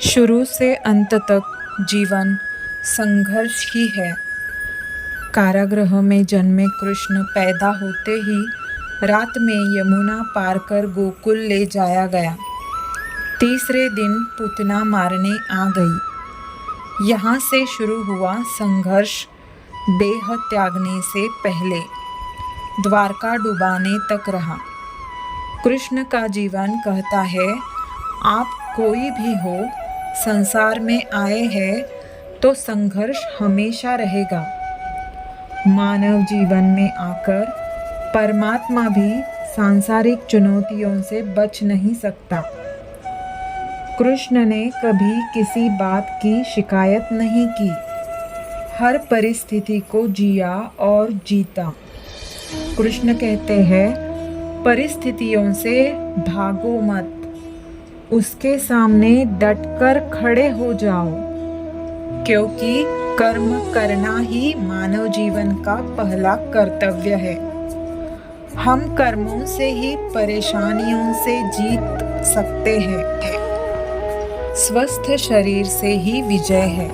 शुरू से अंत तक जीवन संघर्ष ही है। कारागृह में जन्मे कृष्ण पैदा होते ही रात में यमुना पार कर गोकुल ले जाया गया। तीसरे दिन पूतना मारने आ गई। यहाँ से शुरू हुआ संघर्ष देह त्यागने से पहले द्वारका डुबाने तक रहा। कृष्ण का जीवन कहता है, आप कोई भी हो, संसार में आए हैं तो संघर्ष हमेशा रहेगा। मानव जीवन में आकर परमात्मा भी सांसारिक चुनौतियों से बच नहीं सकता। कृष्ण ने कभी किसी बात की शिकायत नहीं की, हर परिस्थिति को जिया और जीता। कृष्ण कहते हैं, परिस्थितियों से भागो मत, उसके सामने डटकर खड़े हो जाओ, क्योंकि कर्म करना ही मानव जीवन का पहला कर्तव्य है। हम कर्मों से ही परेशानियों से जीत सकते हैं। स्वस्थ शरीर से ही विजय है।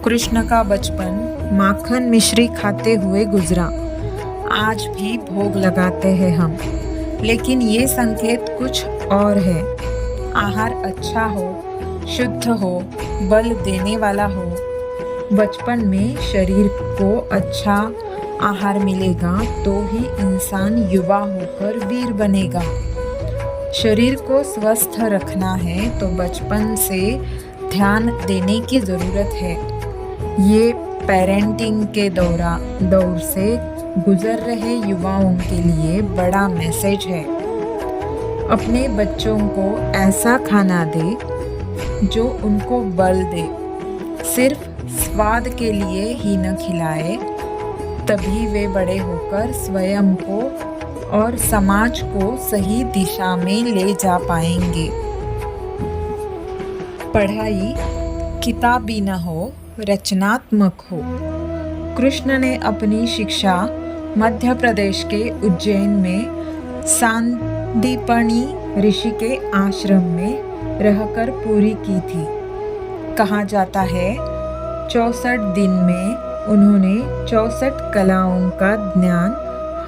कृष्ण का बचपन माखन मिश्री खाते हुए गुजरा। आज भी भोग लगाते हैं हम, लेकिन ये संकेत कुछ और है। आहार अच्छा हो, शुद्ध हो, बल देने वाला हो। बचपन में शरीर को अच्छा आहार मिलेगा तो ही इंसान युवा होकर वीर बनेगा। शरीर को स्वस्थ रखना है तो बचपन से ध्यान देने की ज़रूरत है। ये पेरेंटिंग के दौर से गुजर रहे युवाओं के लिए बड़ा मैसेज है। अपने बच्चों को ऐसा खाना दे जो उनको बल दे। सिर्फ स्वाद के लिए ही न खिलाए, तभी वे बड़े होकर स्वयं को और समाज को सही दिशा में ले जा पाएंगे। पढ़ाई किताबी न हो, रचनात्मक हो। कृष्ण ने अपनी शिक्षा मध्य प्रदेश के उज्जैन में सांदीपनी ऋषि के आश्रम में रहकर पूरी की थी। कहा जाता है, 64 दिन में उन्होंने 64 कलाओं का ज्ञान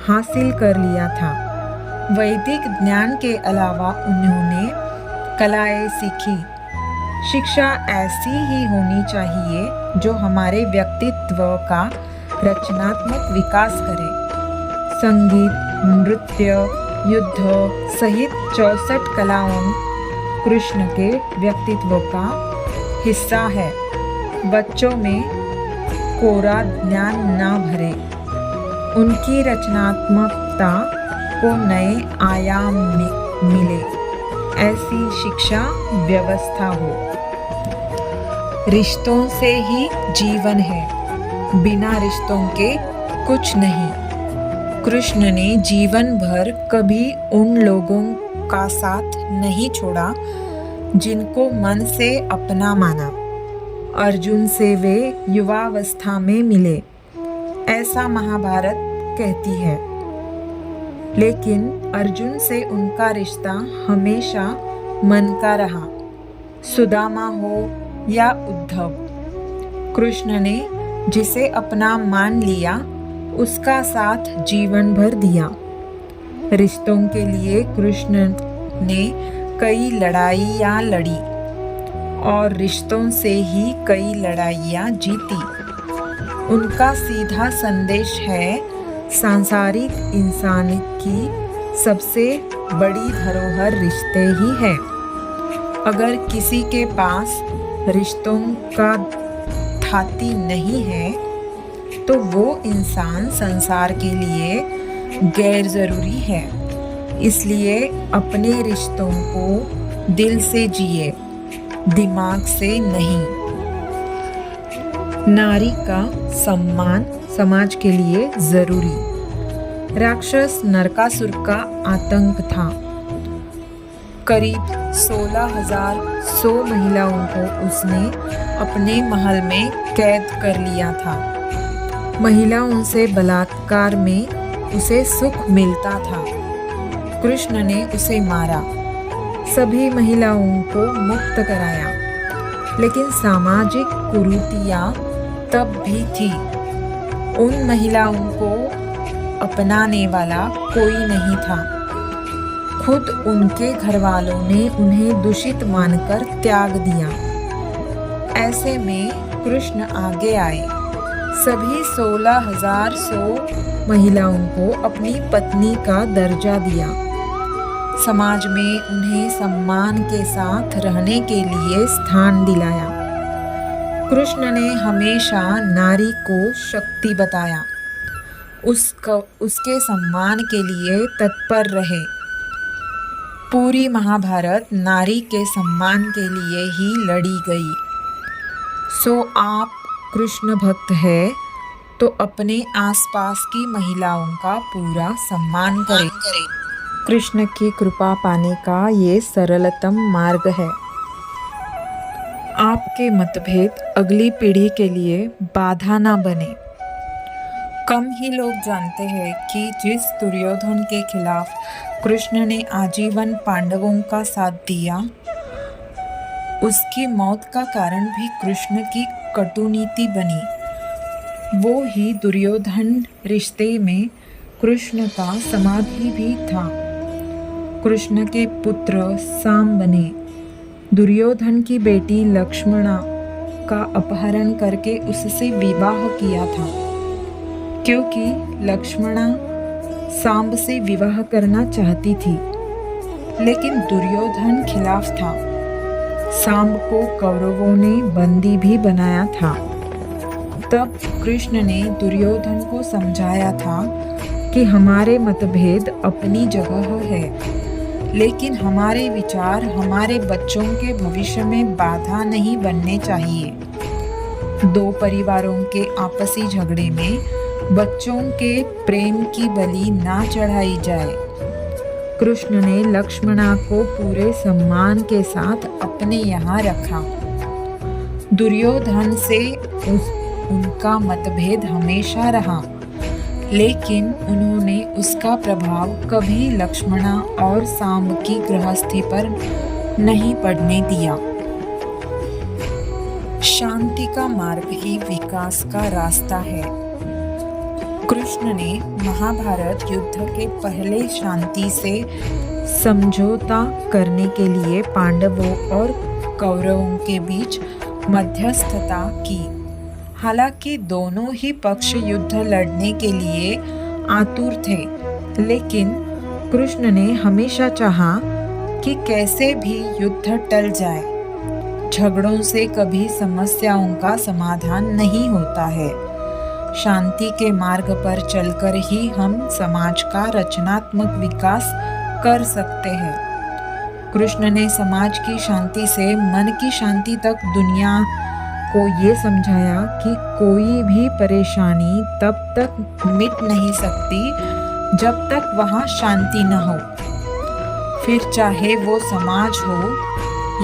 हासिल कर लिया था। वैदिक ज्ञान के अलावा उन्होंने कलाएं सीखी। शिक्षा ऐसी ही होनी चाहिए जो हमारे व्यक्तित्व का रचनात्मक विकास करे। संगीत, नृत्य, युद्ध सहित 64 कलाओं कृष्ण के व्यक्तित्व का हिस्सा है। बच्चों में कोरा ज्ञान ना भरे, उनकी रचनात्मकता को नए आयाम मिले, ऐसी शिक्षा व्यवस्था हो। रिश्तों से ही जीवन है, बिना रिश्तों के कुछ नहीं। कृष्ण ने जीवन भर कभी उन लोगों का साथ नहीं छोड़ा जिनको मन से अपना माना। अर्जुन से वे युवावस्था में मिले, ऐसा महाभारत कहती है। लेकिन अर्जुन से उनका रिश्ता हमेशा मन का रहा। सुदामा हो या उद्धव, कृष्ण ने जिसे अपना मान लिया उसका साथ जीवन भर दिया। रिश्तों के लिए कृष्ण ने कई लड़ाइयाँ लड़ी और रिश्तों से ही कई लड़ाइयाँ जीती। उनका सीधा संदेश है, सांसारिक इंसान की सबसे बड़ी धरोहर रिश्ते ही है। अगर किसी के पास रिश्तों का थाती नहीं है तो वो इंसान संसार के लिए गैर जरूरी है। इसलिए अपने रिश्तों को दिल से जिए, दिमाग से नहीं। नारी का सम्मान समाज के लिए जरूरी। राक्षस नरकासुर का आतंक था। करीब 16,100 महिलाओं को उसने अपने महल में कैद कर लिया था। महिलाओं से बलात्कार में उसे सुख मिलता था। कृष्ण ने उसे मारा, सभी महिलाओं को मुक्त कराया। लेकिन सामाजिक कुरीतियां तब भी थी। उन महिलाओं को अपनाने वाला कोई नहीं था। खुद उनके घरवालों ने उन्हें दूषित मानकर त्याग दिया। ऐसे में कृष्ण आगे आए। सभी 16,100 महिलाओं को अपनी पत्नी का दर्जा दिया। समाज में उन्हें सम्मान के साथ रहने के लिए स्थान दिलाया। कृष्ण ने हमेशा नारी को शक्ति बताया, उसके सम्मान के लिए तत्पर रहे। पूरी महाभारत नारी के सम्मान के लिए ही लड़ी गई। सो आप कृष्ण भक्त है तो अपने आसपास की महिलाओं का पूरा सम्मान करें। कृष्ण की कृपा पाने का ये सरलतम मार्ग है। आपके मतभेद अगली पीढ़ी के लिए बाधा ना बने। कम ही लोग जानते हैं कि जिस दुर्योधन के खिलाफ कृष्ण ने आजीवन पांडवों का साथ दिया, उसकी मौत का कारण भी कृष्ण की कटुनीति बनी। वो ही दुर्योधन रिश्ते में कृष्ण का समाधि भी था। कृष्ण के पुत्र साम बने। दुर्योधन की बेटी लक्ष्मणा का अपहरण करके उससे विवाह किया था, क्योंकि लक्ष्मणा सांब से विवाह करना चाहती थी, लेकिन दुर्योधन खिलाफ था। सांब को कौरवों ने बंदी भी बनाया था। तब कृष्ण ने दुर्योधन को समझाया था कि हमारे मतभेद अपनी जगह है, लेकिन हमारे विचार हमारे बच्चों के भविष्य में बाधा नहीं बनने चाहिए। दो परिवारों के आपसी झगड़े में बच्चों के प्रेम की बलि ना चढ़ाई जाए। कृष्ण ने लक्ष्मणा को पूरे सम्मान के साथ अपने यहाँ रखा। दुर्योधन से उनका मतभेद हमेशा रहा, लेकिन उन्होंने उसका प्रभाव कभी लक्ष्मणा और सांब की गृहस्थी पर नहीं पड़ने दिया। शांति का मार्ग ही विकास का रास्ता है। कृष्ण ने महाभारत युद्ध के पहले शांति से समझौता करने के लिए पांडवों और कौरवों के बीच मध्यस्थता की। हालांकि दोनों ही पक्ष युद्ध लड़ने के लिए आतुर थे, लेकिन कृष्ण ने हमेशा चाहा कि कैसे भी युद्ध टल जाए। झगड़ों से कभी समस्याओं का समाधान नहीं होता है। शांति के मार्ग पर चलकर ही हम समाज का रचनात्मक विकास कर सकते हैं। कृष्ण ने समाज की शांति से मन की शांति तक दुनिया को ये समझाया कि कोई भी परेशानी तब तक मिट नहीं सकती जब तक वहाँ शांति न हो। फिर चाहे वो समाज हो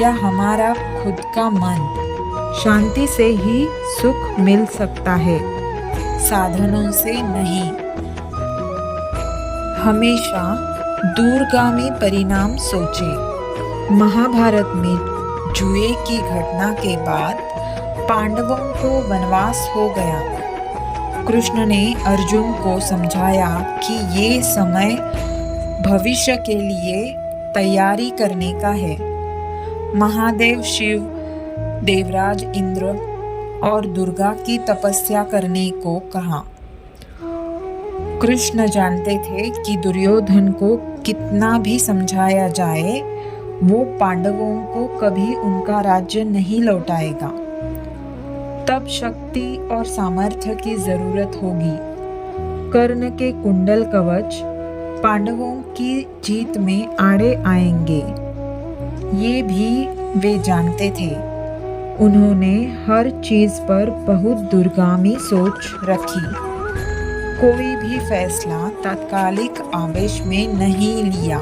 या हमारा खुद का मन, शांति से ही सुख मिल सकता है, साधनों से नहीं। हमेशा दूरगामी परिणाम सोचें। महाभारत में जुए की घटना के बाद पांडवों को वनवास हो गया। कृष्ण ने अर्जुन को समझाया कि ये समय भविष्य के लिए तैयारी करने का है। महादेव शिव, देवराज इंद्र और दुर्गा की तपस्या करने को कहा। कृष्ण जानते थे कि दुर्योधन को कितना भी समझाया जाए, वो पांडवों को कभी उनका राज्य नहीं लौटाएगा। तब शक्ति और सामर्थ्य की जरूरत होगी। कर्ण के कुंडल कवच पांडवों की जीत में आड़े आएंगे, ये भी वे जानते थे। उन्होंने हर चीज पर बहुत दूरगामी सोच रखी। कोई भी फैसला तात्कालिक आवेश में नहीं लिया।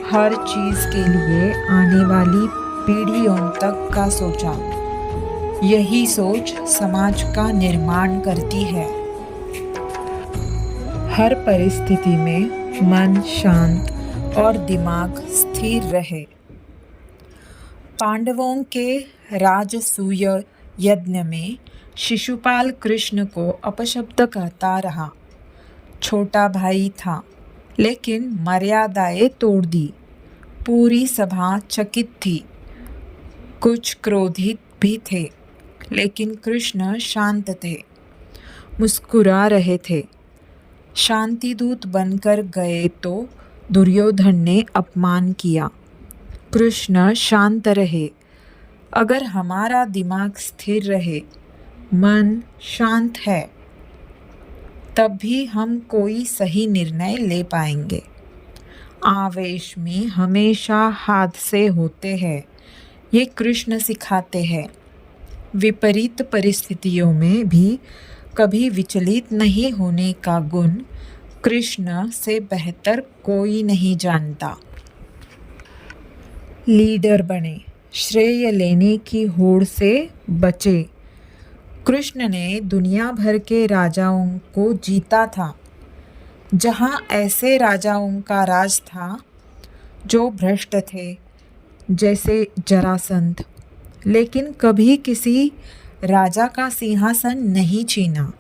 हर चीज के लिए आने वाली पीढ़ियों तक का सोचा। यही सोच समाज का निर्माण करती है। हर परिस्थिति में मन शांत और दिमाग स्थिर रहे। पांडवों के राजसूय यज्ञ में शिशुपाल कृष्ण को अपशब्द कहता रहा। छोटा भाई था, लेकिन मर्यादाएं तोड़ दी। पूरी सभा चकित थी। कुछ क्रोधित भी थे, लेकिन कृष्ण शांत थे, मुस्कुरा रहे थे। शांतिदूत बनकर गए तो दुर्योधन ने अपमान किया। कृष्ण शांत रहे। अगर हमारा दिमाग स्थिर रहे, मन शांत है, तब भी हम कोई सही निर्णय ले पाएंगे। आवेश में हमेशा हादसे होते हैं, ये कृष्ण सिखाते हैं। विपरीत परिस्थितियों में भी कभी विचलित नहीं होने का गुण कृष्ण से बेहतर कोई नहीं जानता। लीडर बने, श्रेय लेने की होड़ से बचे। कृष्ण ने दुनिया भर के राजाओं को जीता था। जहाँ ऐसे राजाओं का राज था जो भ्रष्ट थे, जैसे जरासंध, लेकिन कभी किसी राजा का सिंहासन नहीं छीना।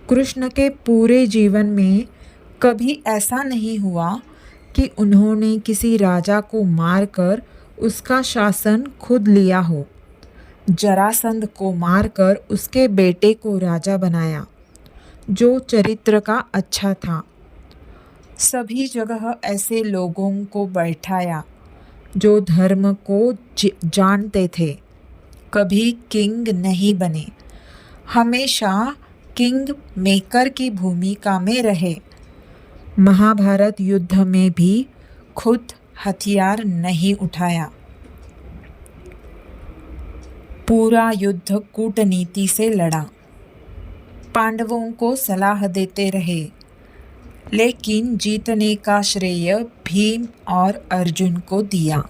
कृष्ण के पूरे जीवन में कभी ऐसा नहीं हुआ कि उन्होंने किसी राजा को मारकर उसका शासन खुद लिया हो। जरासंध को मारकर उसके बेटे को राजा बनाया, जो चरित्र का अच्छा था। सभी जगह ऐसे लोगों को बैठाया जो धर्म को जानते थे। कभी किंग नहीं बने, हमेशा किंग मेकर की भूमिका में रहे। महाभारत युद्ध में भी खुद हथियार नहीं उठाया। पूरा युद्ध कूटनीति से लड़ा। पांडवों को सलाह देते रहे, लेकिन जीतने का श्रेय भीम और अर्जुन को दिया।